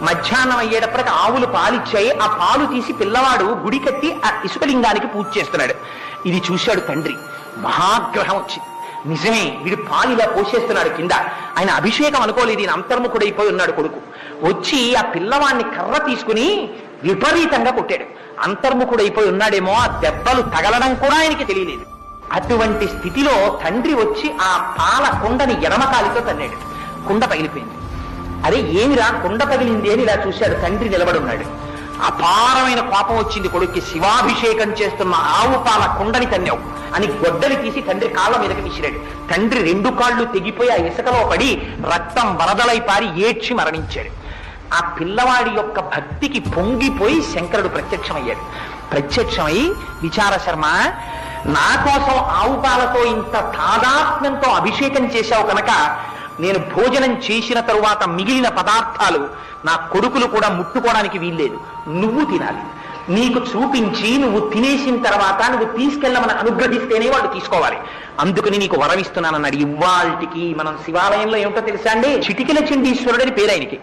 మధ్యాహ్నం అయ్యేటప్పటికి ఆవులు పాలిచ్చాయి. ఆ పాలు తీసి పిల్లవాడు గుడి కట్టి ఆ ఇసుకలింగానికి పూజ చేస్తున్నాడు. ఇది చూశాడు తండ్రి. మహాగ్రహం వచ్చింది. నిజమే, వీడు పాలు ఇలా పోసేస్తున్నాడు కింద. ఆయన అభిషేకం అనుకోలేదు, ఈయన అంతర్ముఖుడైపోయి ఉన్నాడు కొడుకు. వచ్చి ఆ పిల్లవాడిని కర్ర తీసుకుని విపరీతంగా కొట్టాడు. అంతర్ముఖుడైపోయి ఉన్నాడేమో, ఆ దెబ్బలు తగలడం కూడా ఆయనకి తెలియలేదు. అటువంటి స్థితిలో తండ్రి వచ్చి ఆ పాల కుండని ఎడమకాలితో తన్నాడు. కుండ పగిలిపోయింది. అదే ఏమిరా కుండ పగిలింది అని ఇలా చూశాడు. తండ్రి నిలబడున్నాడు. అపారమైన కోపం వచ్చింది కొడుక్కి. శివాభిషేకం చేస్తున్న ఆవు పాల కుండని తన్నావు అని గొడ్డలి తీసి తండ్రి కాళ్ళ మీదకి విసిరాడు. తండ్రి 2 కాళ్ళు తెగిపోయి ఆ ఇసుకలో పడి రక్తం వరదలై పారి ఏడ్చి మరణించాడు. ఆ పిల్లవాడి యొక్క భక్తికి పొంగిపోయి శంకరుడు ప్రత్యక్షమయ్యాడు. ప్రత్యక్షమై, విచార శర్మ, నా కోసం ఆవు పాలతో ఇంత తాదాత్మ్యంతో అభిషేకం చేశావు కనుక నేను భోజనం చేసిన తరువాత మిగిలిన పదార్థాలు నా కొడుకులు కూడా ముట్టుకోవడానికి వీల్లేదు, నువ్వు తినాలి. నీకు చూపించి నువ్వు తినేసిన తర్వాత నువ్వు తీసుకెళ్ళమని అనుగ్రహిస్తేనే వాళ్ళు తీసుకోవాలి. అందుకని నీకు వరమిస్తున్నానన్నాడు. ఇవాళకి మనం శివాలయంలో ఏమిటో తెలుసా అండి, చిటికెల చండీశ్వరుడు అని పేరు ఆయనకి.